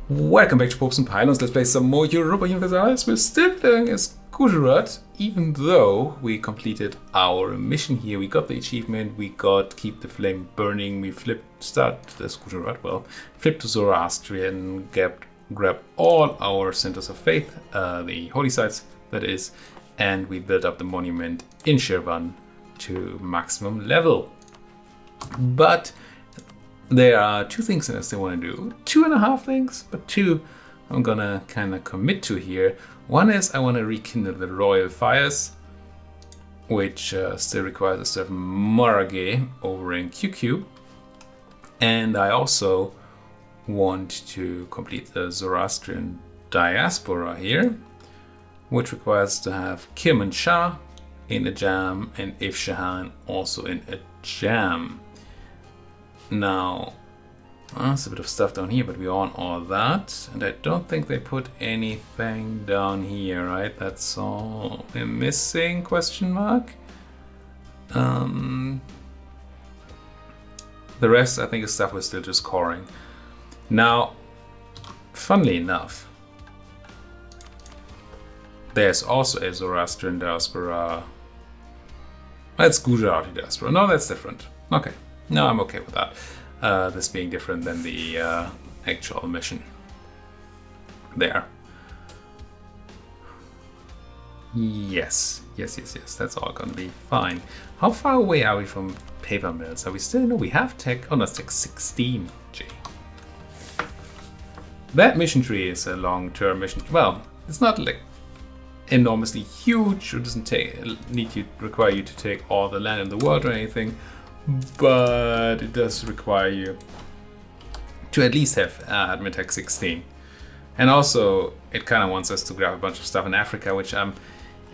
Welcome back to Popes and Pylons. Let's play some more Europa Universalis. We're still playing as Gujarat, even though we completed our mission here. We got the achievement, we got Keep the Flame Burning, we start as Gujarat, flipped to Zoroastrian, grabbed all our centers of faith, the holy sites, that is, and we built up the monument in Shirvan to maximum level. But there are two things that I still want to do. 2.5 things, but two I'm gonna kind of commit to here. One is I want to rekindle the royal fires, which still requires a certain Marage over in QQ. And I also want to complete the Zoroastrian diaspora here, which requires to have Kim and Shah in a jam and Ifshahan also in a jam. Now, there's a bit of stuff down here, but we're on all that. And I don't think they put anything down here, right? That's all we're missing, question mark. The rest, I think, is stuff we're still just coring. Now, funnily enough, there's also a Zoroastrian diaspora. That's Gujarati diaspora. No, that's different. Okay. No, I'm okay with that. This being different than the actual mission. There. Yes. That's all gonna be fine. How far away are we from paper mills? Are we still? No, we have tech. Oh, no, it's tech 16. Gee. That mission tree is a long-term mission. Well, it's not like enormously huge. It doesn't require you to take all the land in the world or anything. But it does require you to at least have admin tech 16. And also, it kind of wants us to grab a bunch of stuff in Africa, which I'm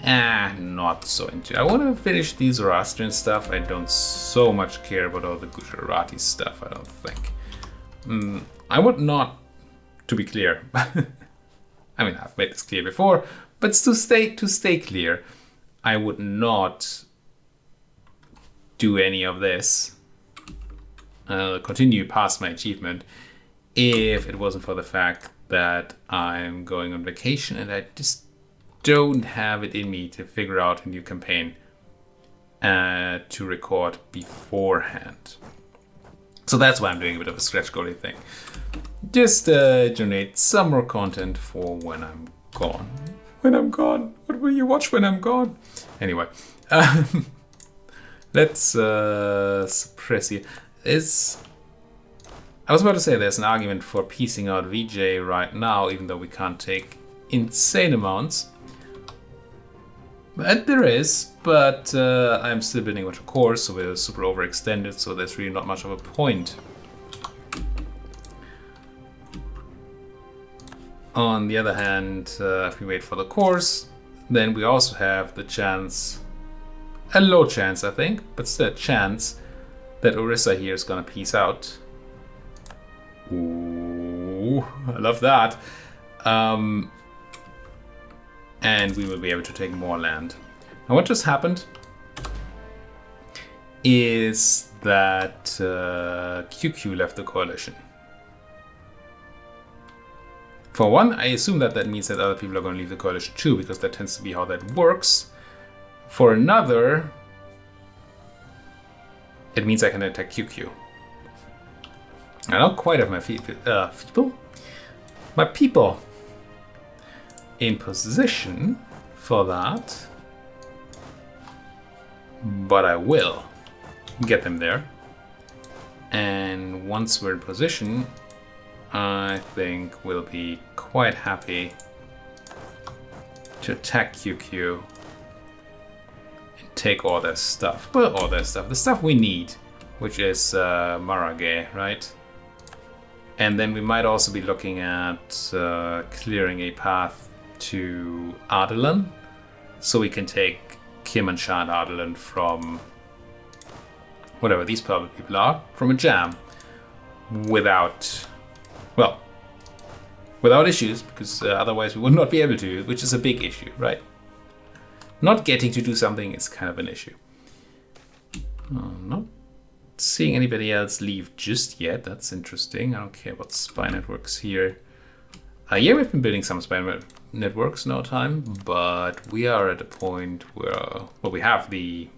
not so into. I want to finish the Zoroastrian stuff. I don't so much care about all the Gujarati stuff, I don't think. I would not, to be clear, I mean, I've made this clear before, but to stay clear, I would not do any of this, continue past my achievement, if it wasn't for the fact that I'm going on vacation and I just don't have it in me to figure out a new campaign to record beforehand. So that's why I'm doing a bit of a stretch goalie thing. Just generate some more content for when I'm gone. When I'm gone? What will you watch when I'm gone? Anyway. Let's suppress here. I was about to say there's an argument for piecing out VJ right now, even though we can't take insane amounts. But there is, but I'm still building a bunch of cores, so we're super overextended, so there's really not much of a point. On the other hand, if we wait for the cores, then we also have the chance, a low chance I think, but still a chance, that Orissa here is gonna peace out. Ooh, I love that. And we will be able to take more land. Now what just happened is that QQ left the coalition. For one, I assume that means that other people are going to leave the coalition too, because that tends to be how that works. For another, it means I can attack QQ. I don't quite have my people in position for that, but I will get them there. And once we're in position, I think we'll be quite happy to attack QQ and take all their stuff. Well, all their stuff. The stuff we need, which is Marage, right? And then we might also be looking at clearing a path to Ardalan, so we can take Kim and Shah and Ardalan from whatever these purple people are, from a jam, without issues, because otherwise we would not be able to, which is a big issue, right? Not getting to do something is kind of an issue. Not seeing anybody else leave just yet. That's interesting. I don't care about spy networks here. Yeah, we've been building some spy networks in our time, but we are at a point where, well, we have the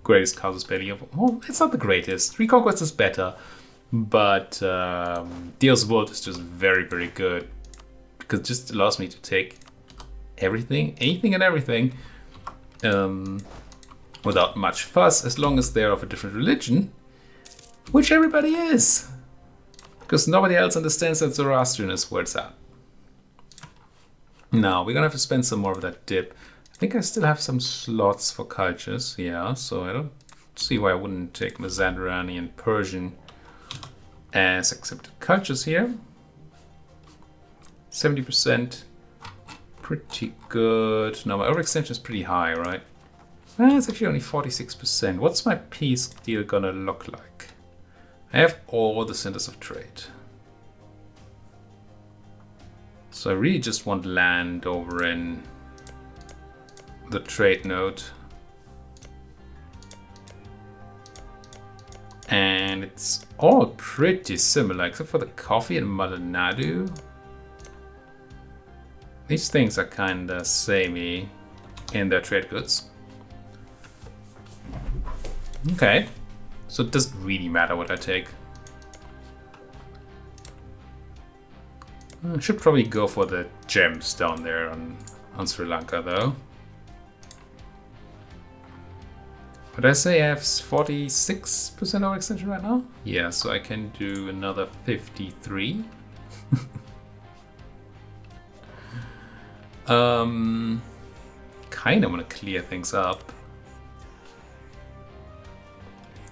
greatest casus belli of, well, it's not the greatest. Reconquest is better, but Deals World is just very, very good because it just allows me to take everything, anything and everything, without much fuss, as long as they're of a different religion, which everybody is, because nobody else understands that Zoroastrian is where it's at. Now, we're gonna have to spend some more of that dip. I think I still have some slots for cultures, yeah, so I don't see why I wouldn't take Mazandarani and Persian as accepted cultures here. 70%, pretty good. Now, my overextension is pretty high, right? It's actually only 46%. What's my peace deal gonna look like? I have all the centers of trade. So I really just want land over in the trade node. And it's all pretty similar, except for the coffee and Malanadu. These things are kinda samey in their trade goods. Okay, so it doesn't really matter what I take. I should probably go for the gems down there on Sri Lanka though. But I say I have 46% overextension right now? Yeah, so I can do another 53. Kinda wanna clear things up.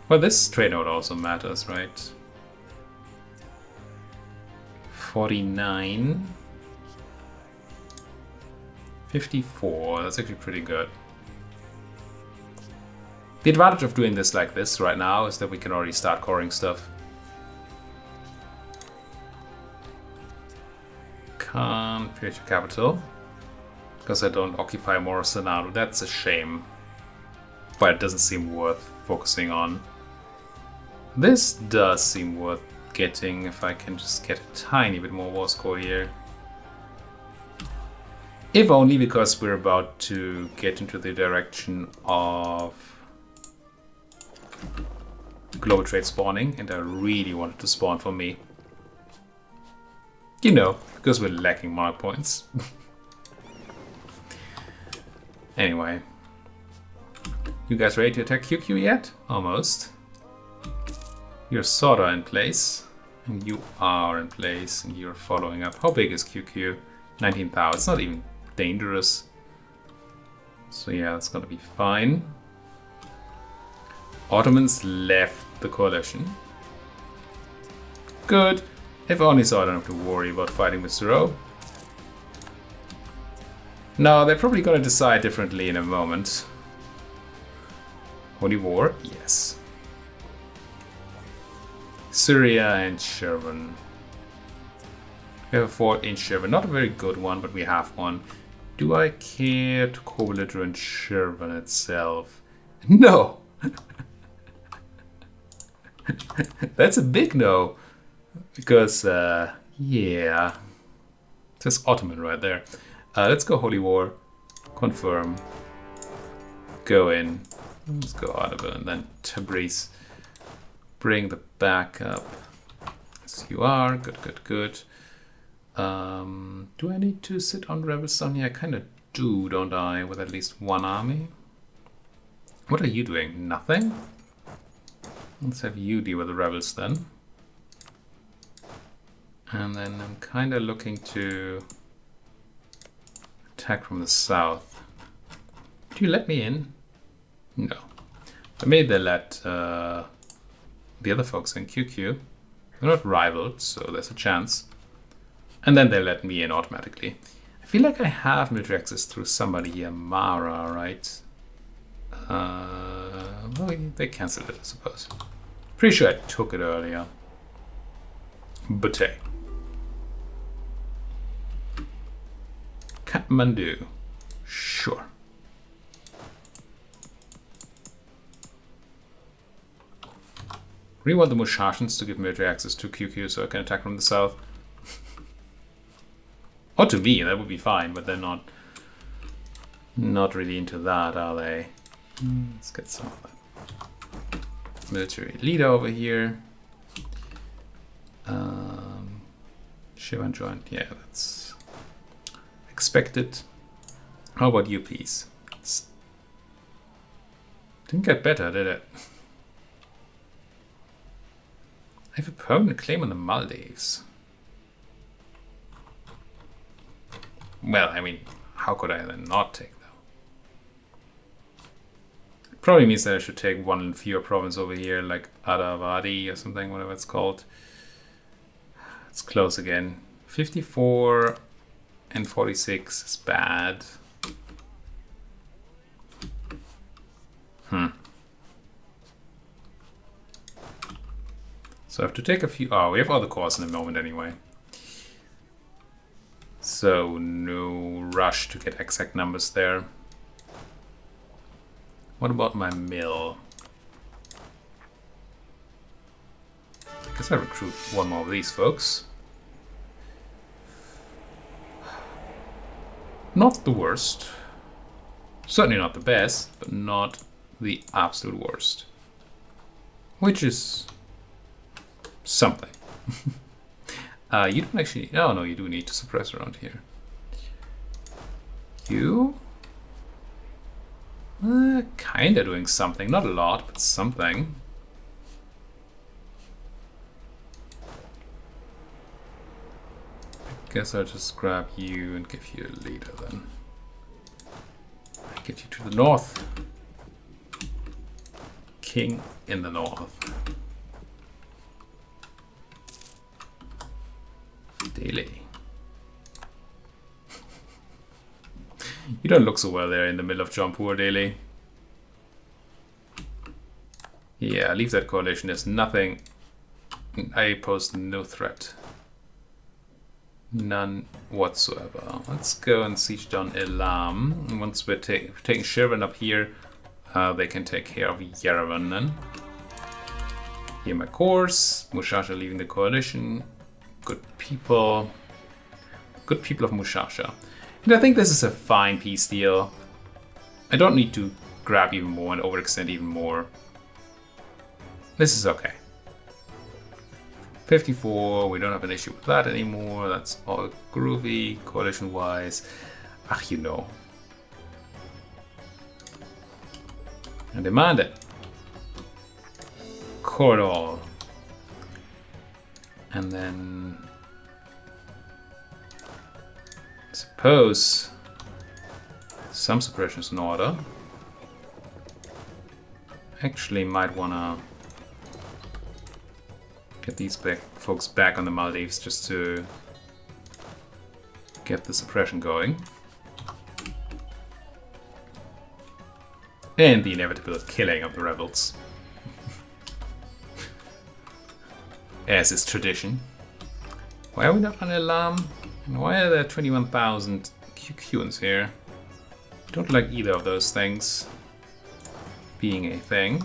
Well, this trade node also matters, right? 49. 54, that's actually pretty good. The advantage of doing this like this right now is that we can already start coring stuff. Can't create your capital because I don't occupy more Senado. That's a shame, but it doesn't seem worth focusing on. This does seem worth getting if I can just get a tiny bit more war score here. If only because we're about to get into the direction of global trade spawning, and I really wanted to spawn for me. You know, because we're lacking mark points. Anyway. You guys ready to attack QQ yet? Almost. You're sorta in place. And you are in place, and you're following up. How big is QQ? 19,000. It's not even dangerous. So yeah, that's gonna be fine. Ottomans left the coalition. Good. If only so I don't have to worry about fighting with Zero. No, they're probably gonna decide differently in a moment. Holy War? Yes. Syria and Shervan. We have a fort in Shervan. Not a very good one, but we have one. Do I care to co-belligerent Shervan itself? No! That's a big no. Because, yeah. It says Ottoman right there. Let's go Holy War. Confirm. Go in. Let's go out of it. And then Tabriz. Bring the backup. As you are. Good, good, good. Do I need to sit on Rebel Zone? Yeah, I kind of do, don't I? With at least one army. What are you doing? Nothing? Let's have you deal with the rebels then. And then I'm kind of looking to attack from the south. Do you let me in? No. But maybe they let the other folks in QQ. They're not rivaled, so there's a chance. And then they let me in automatically. I feel like I have military access through somebody here. Mara, right? Well, they cancelled it, I suppose. Pretty sure I took it earlier. But hey. Kathmandu. Sure. Really want the Mushashans to give military access to QQ so I can attack from the south. Or to me, that would be fine, but they're not really into that, are they? Let's get some of that military leader over here. Shivan joint, yeah, that's expected. How about you, please? Didn't get better, did it? I have a permanent claim on the Maldives. Well, I mean, how could I then not take them? Probably means that I should take one fewer province over here, like Adavadi or something, whatever it's called. It's close again. 54 and 46 is bad. So I have to take a few. Oh, we have other cores in a moment anyway. So no rush to get exact numbers there. What about my mill? I guess I recruit one more of these folks. Not the worst. Certainly not the best, but not the absolute worst. Which is something. You don't actually... Oh, no, you do need to suppress around here. You? Kinda doing something. Not a lot, but something. I guess I'll just grab you and give you a leader then. Get you to the north. King in the north. Daily. You don't look so well there in the middle of Jampur, Daily. Yeah, leave that coalition. There's nothing. I pose no threat. None whatsoever. Let's go and siege down Elam. And once we're taking Shirvan up here, they can take care of Yerevan then. Here my course. Mushasha leaving the coalition. Good people. Good people of Mushasha. And I think this is a fine peace deal. I don't need to grab even more and overextend even more. This is okay. 54, we don't have an issue with that anymore. That's all groovy, coalition-wise. Ach, you know. And demand it. Corridor. And then... suppose some suppressions in order. Actually might wanna get these folks back on the Maldives just to get the suppression going. And the inevitable killing of the rebels. As is tradition. Why are we not on Elam? And why are there 21,000 Kukuns here? I don't like either of those things being a thing.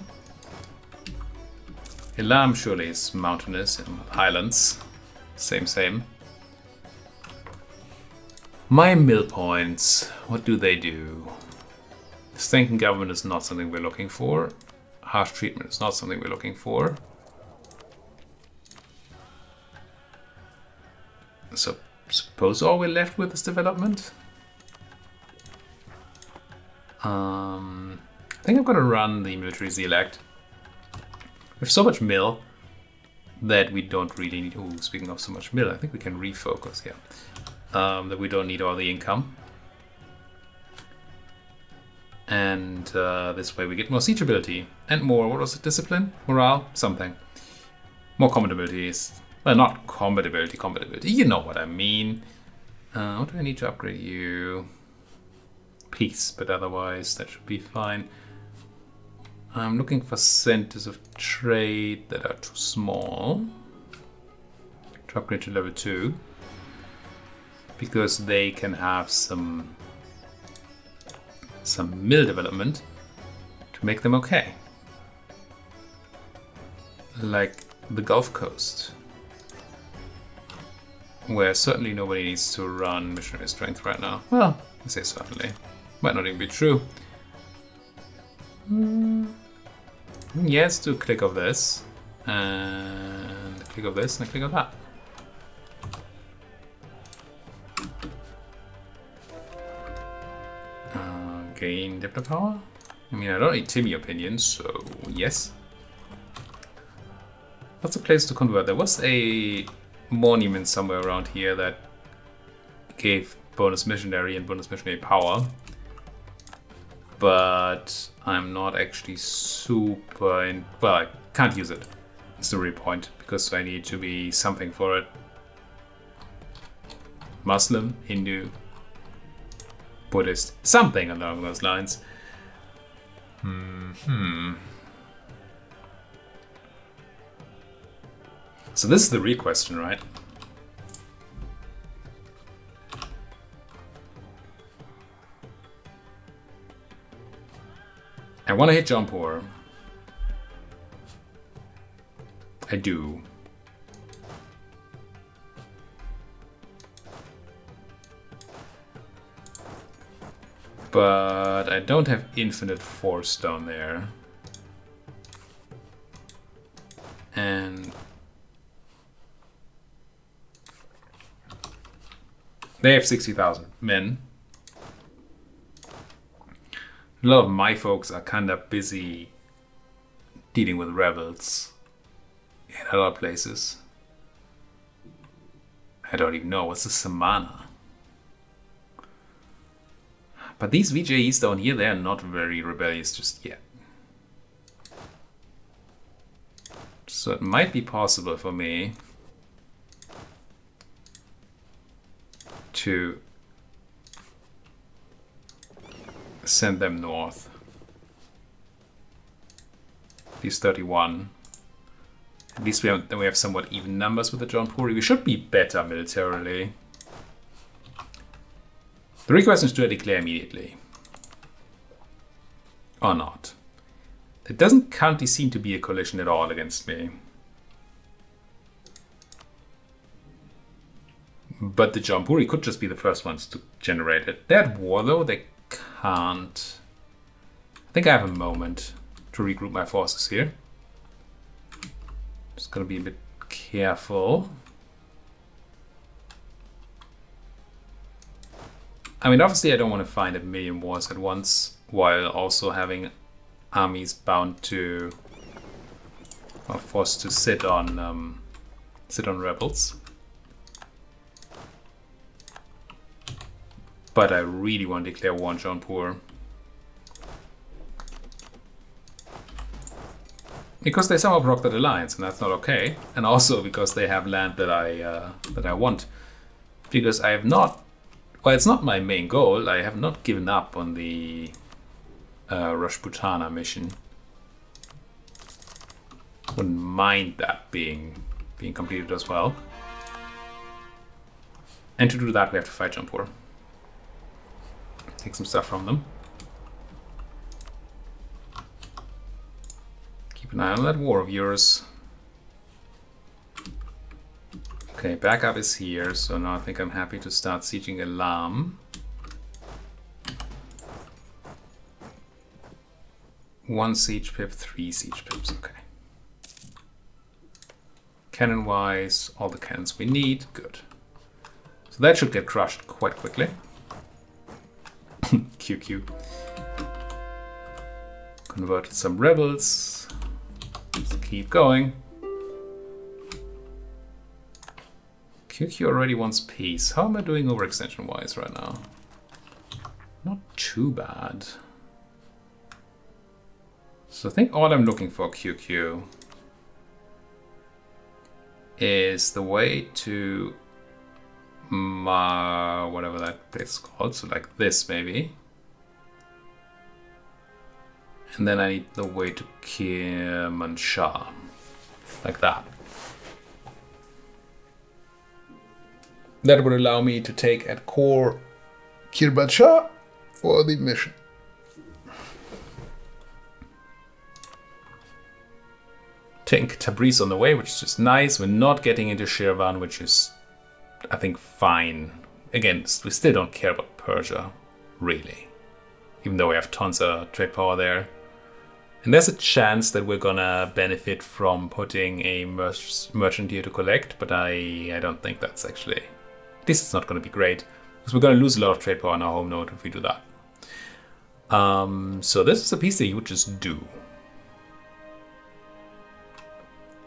Elam surely is mountainous and highlands. Same. My mill points, what do they do? Stinking government is not something we're looking for. Harsh treatment is not something we're looking for. So, suppose all we're left with is development? I think I'm gonna run the military elect. We have so much mill that we don't really need... Ooh, speaking of so much mill, I think we can refocus, yeah. That we don't need all the income. And this way we get more siege ability. And more, what was it, discipline? Morale? Something. More combat abilities. Well, not combat ability, you know what I mean. What do I need to upgrade you? Peace, but otherwise that should be fine. I'm looking for centers of trade that are too small to upgrade to level 2, because they can have some mill development to make them okay. Like the Gulf Coast. where certainly nobody needs to run missionary strength right now. Well, I say certainly. Might not even be true. Yes, do a click of this, and a click of this, and a click of that. Gain Diplo power? I mean, I don't need Timmy opinions, so yes. What's the place to convert? There was a monument somewhere around here that gave bonus missionary and bonus missionary power. But I'm not actually super in... Well, I can't use it. That's the real point, because I need to be something for it. Muslim, Hindu, Buddhist, something along those lines. So this is the real question, right? I want to hit Jampur. I do. But I don't have infinite force down there. And they have 60,000 men. A lot of my folks are kind of busy dealing with rebels in other places. I don't even know. What's the Samana? But these VJEs down here, they're not very rebellious just yet. So it might be possible for me to send them north. These 31. At least then we have somewhat even numbers with the Jaunpuri. We should be better militarily. The real question is, do I declare immediately? Or not? There doesn't currently seem to be a coalition at all against me. But the Jaunpuri could just be the first ones to generate it. They're at war though, they can't. I think I have a moment to regroup my forces here. Just gotta be a bit careful. I mean, obviously I don't want to fight a million wars at once, while also having armies bound to, or forced to sit on rebels. But I really want to declare war on Jaunpur. Because they somehow broke that alliance, and that's not okay. And also because they have land that I want. Because I have not, well, it's not my main goal. I have not given up on the Rashputana mission. Wouldn't mind that being completed as well. And to do that, we have to fight Jaunpur. Take some stuff from them. Keep an eye on that war of yours. Okay, backup is here, so now I think I'm happy to start sieging Alam. 1 siege pip, 3 siege pips, okay. Cannon-wise, all the cannons we need, good. So that should get crushed quite quickly. QQ. Converted some rebels. Let's keep going. QQ already wants peace. How am I doing overextension wise right now? Not too bad. So I think all I'm looking for, QQ, is the way to whatever that place is called, so like this maybe. And then I need the way to Kermanshah, like that. That would allow me to take at core Kermanshah for the mission. Take Tabriz on the way, which is just nice. We're not getting into Shirvan, which is I think fine. Again, we still don't care about Persia, really. Even though we have tons of trade power there. And there's a chance that we're gonna benefit from putting a merchant here to collect, but I don't think that's actually... This is not gonna be great, because we're gonna lose a lot of trade power on our home node if we do that. So this is a piece that you would just do.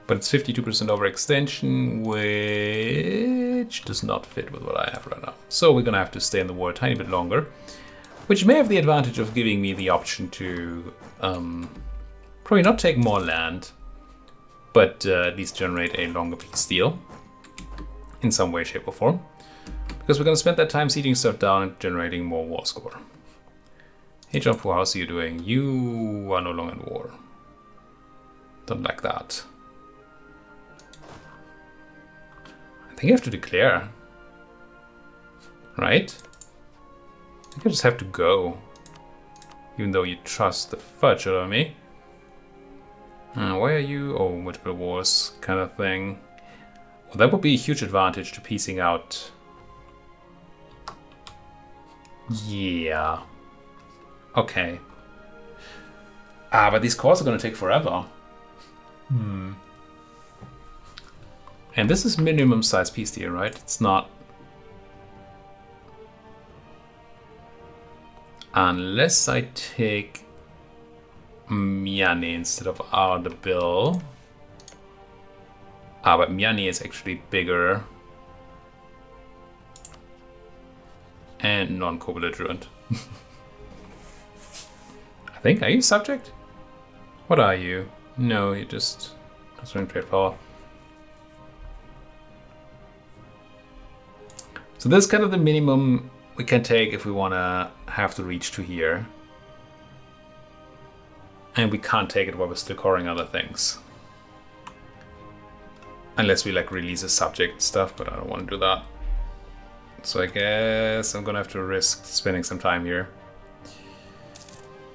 But it's 52% overextension, which does not fit with what I have right now. So we're gonna have to stay in the war a tiny bit longer, which may have the advantage of giving me the option to probably not take more land, but at least generate a longer peace deal in some way, shape, or form. Because we're gonna spend that time sieging stuff down and generating more war score. Hey Jampu, how's you doing? You are no longer in war. Don't like that. I think I have to declare. Right? I think I just have to go. Even though you trust the fudge out of me. Why are you? Oh, multiple wars kind of thing. Well, that would be a huge advantage to piecing out. Yeah. Okay. But these cores are going to take forever. And this is minimum size peace deal, right? It's not... Unless I take Miani instead of Ardabil. But Miani is actually bigger. And non-co-belligerent. I think. Are you subject? What are you? No, you're just transferring trade power. So this is kind of the minimum we can take if we want to have to reach to here. And we can't take it while we're still coring other things. Unless we like release a subject stuff, but I don't want to do that. So I guess I'm gonna have to risk spending some time here.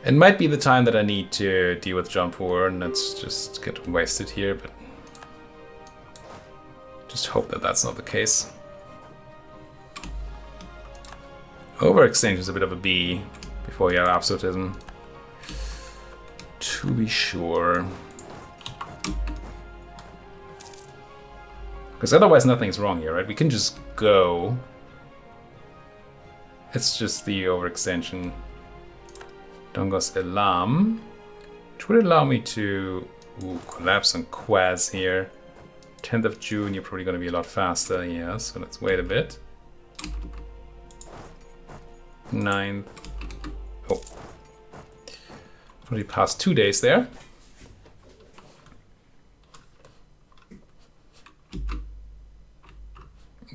It might be the time that I need to deal with Jampur, and let's just get wasted here, but just hope that that's not the case. Overextension is a bit of a B before you have absolutism. To be sure. Because otherwise nothing's wrong here, right? We can just go. It's just the overextension. Dongos Elam, which would allow me to collapse on Quaz here. 10th of June, you're probably going to be a lot faster, yeah, so let's wait a bit. 9th. Oh. Already passed 2 days there.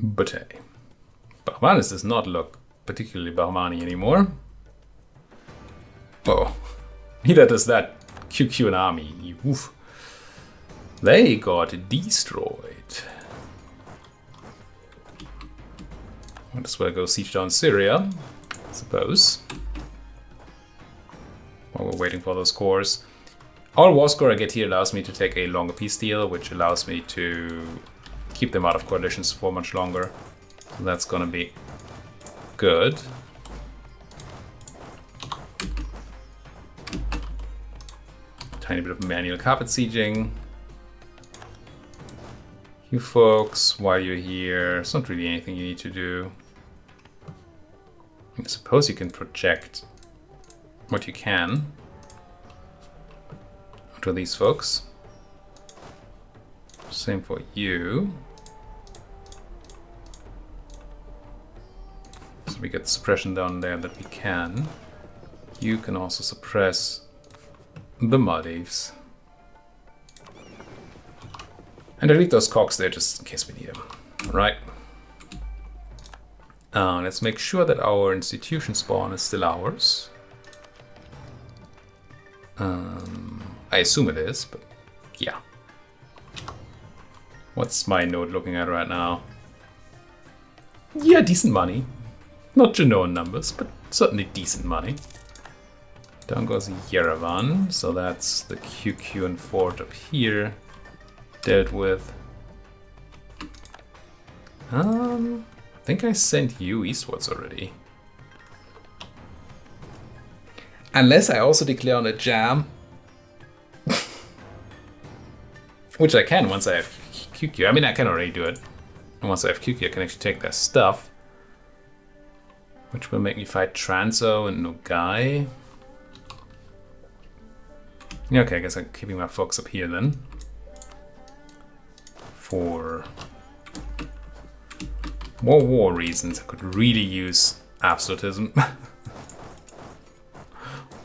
But hey, Bahmanis does not look particularly Bahmani anymore. Oh, neither does that QQ army. Oof. They got destroyed. Might as well go siege down Syria, I suppose. While we're waiting for those cores. All war score I get here allows me to take a longer peace deal, which allows me to keep them out of coalitions for much longer. So that's gonna be good. Tiny bit of manual carpet sieging. You folks, while you're here, it's not really anything you need to do. I suppose you can project what you can onto these folks. Same for you. So we get suppression down there that we can. You can also suppress the Maldives. And I leave those cogs there just in case we need them. Alright. Let's make sure that our institution spawn is still ours. I assume it is, but yeah. What's my node looking at right now? Yeah, decent money. Not Genoan numbers, but certainly decent money. Down goes Yerevan, so that's the QQ and fort up here dealt with. I think I sent you eastwards already. Unless I also declare on a jam. Which I can once I have QQ. I mean, I can already do it. And once I have QQ, I can actually take their stuff. Which will make me fight Transo and Nogai. Yeah, okay, I guess I'm keeping my focus up here then. For more war reasons, I could really use absolutism.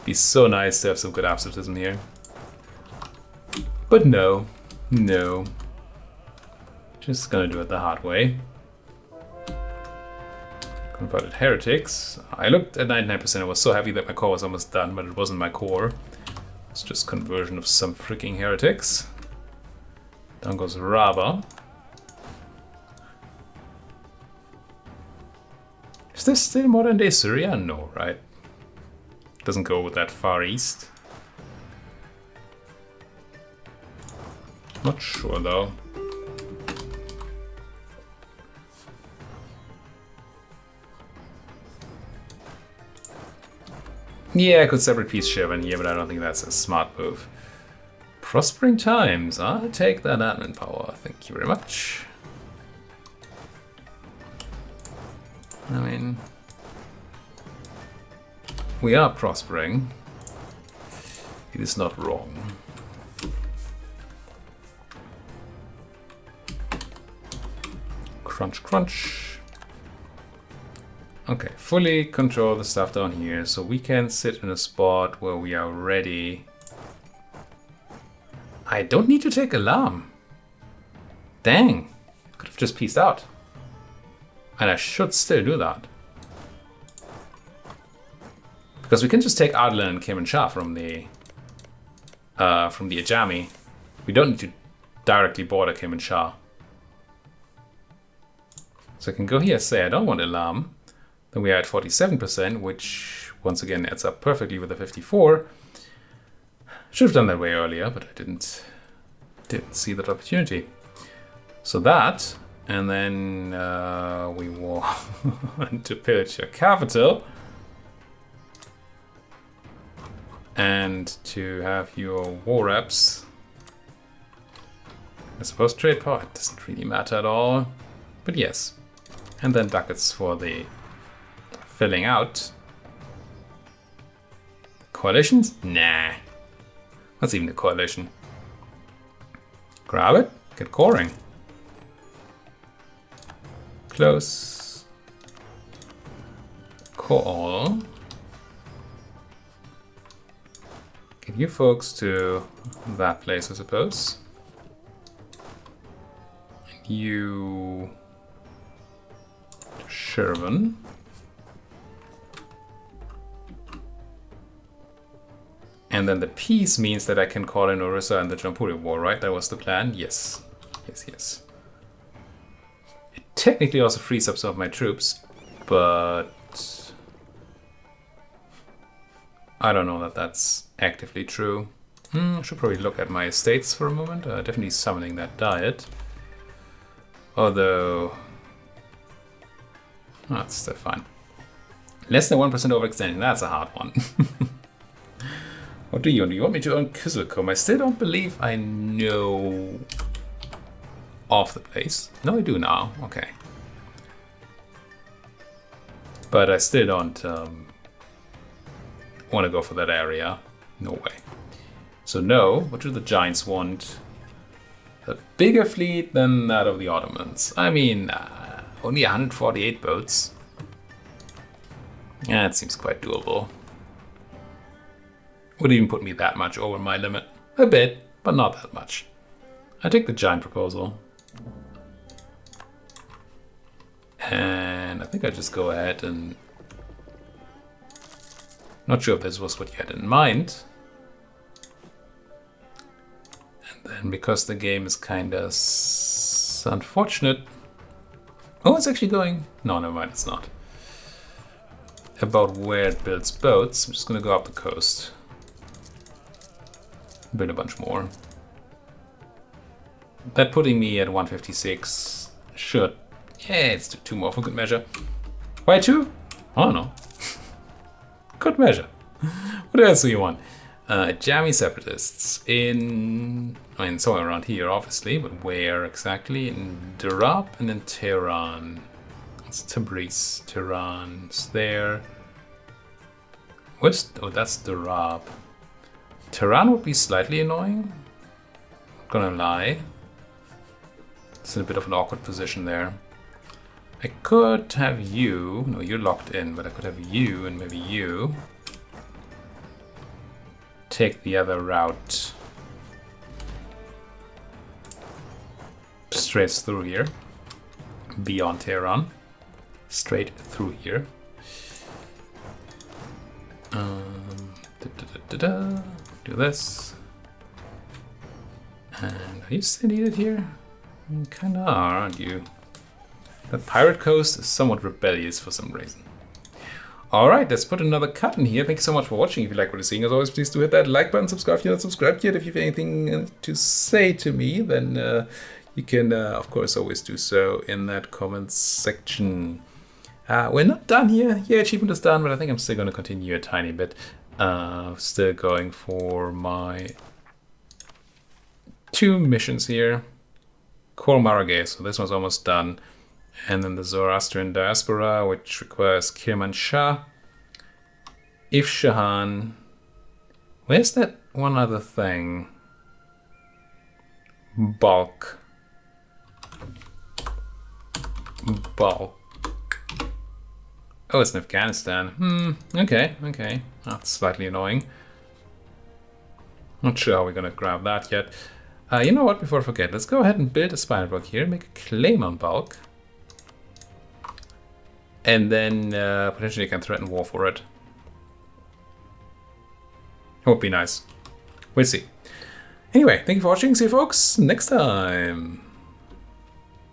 Be so nice to have some good absolutism here. But no. No. Just gonna do it the hard way. Converted heretics. I looked at 99%. I was so happy that my core was almost done, but it wasn't my core. It's just conversion of some freaking heretics. Down goes Raba. Is this still modern day Syria? No, right? Doesn't go that far east. Not sure though. Yeah, I could separate peace ship in here, but I don't think that's a smart move. Prospering times. I'll take that admin power. Thank you very much. I mean, we are prospering. It is not wrong. Crunch, crunch. Okay, fully control the stuff down here, so we can sit in a spot where we are ready. I don't need to take alarm. Dang, could have just pieced out. And I should still do that. Because we can just take Adlan and Kim and Shah from the Ajami. We don't need to directly border Kim and Shah. So I can go here, say I don't want alarm. Then we are at 47%, which once again adds up perfectly with the 54. Should have done that way earlier, but I didn't see that opportunity. So that, and then we want to pillage your capital. And to have your war reps. I suppose trade power, it doesn't really matter at all. But yes. And then ducats for the filling out. Coalitions? Nah. What's even a coalition? Grab it, get coring. Close. Call. Get you folks to that place, I suppose. And you to Sherman. And then the peace means that I can call in Orissa and the Jampuri War, right? That was the plan? Yes. Yes, yes. It technically also frees up some of my troops, but I don't know that that's actively true. I should probably look at my estates for a moment. Definitely summoning that diet. Although, that's still fine. Less than 1% overextending, that's a hard one. What do you want? Do you want me to earn Kyzylcom? I still don't believe I know of the place. No, I do now. Okay. But I still don't want to go for that area. No way. So no, what do the Giants want? A bigger fleet than that of the Ottomans. I mean, only 148 boats. Yeah, it seems quite doable. Would even put me that much over my limit. A bit, but not that much. I take the giant proposal. And I think I just go ahead and... Not sure if this was what you had in mind. And then because the game is kind of unfortunate... Oh, it's actually going... No, never mind, it's not. About where it builds boats. I'm just going to go up the coast. Build a bunch more. That putting me at 156 should Yeah, let's do 2 more for good measure. Why 2? I don't know. Good measure. What else do you want? Jammy separatists in, I mean, somewhere around here, obviously, but where exactly? In Darab and in Tehran. It's Tabriz. Tehran's there. Where's, oh, that's Darab. Tehran would be slightly annoying. Not gonna lie. It's in a bit of an awkward position there. I could have you, no, you're locked in, but I could have you and maybe you take the other route straight through here, beyond Tehran, straight through here. Do this. And are you still needed here? You kinda are, aren't you? The Pirate Coast is somewhat rebellious for some reason. Alright, let's put another cut in here. Thank you so much for watching. If you like what you're seeing, as always, please do hit that like button, subscribe if you're not subscribed yet. If you have anything to say to me, then you can, of course, always do so in that comments section. We're not done here. Yeah, achievement is done, but I think I'm still going to continue a tiny bit. Still going for my 2 missions here. Kor Marageh, so this one's almost done. And then the Zoroastrian Diaspora, which requires Kirmanshah, Ifshahan. Where's that one other thing? Bulk. Oh, it's in Afghanistan. Okay. That's slightly annoying. Not sure how we're gonna grab that yet. You know what, before I forget, let's go ahead and build a spinal block here, make a claim on bulk. And then potentially you can threaten war for it. It would be nice. We'll see. Anyway, thank you for watching. See you folks next time.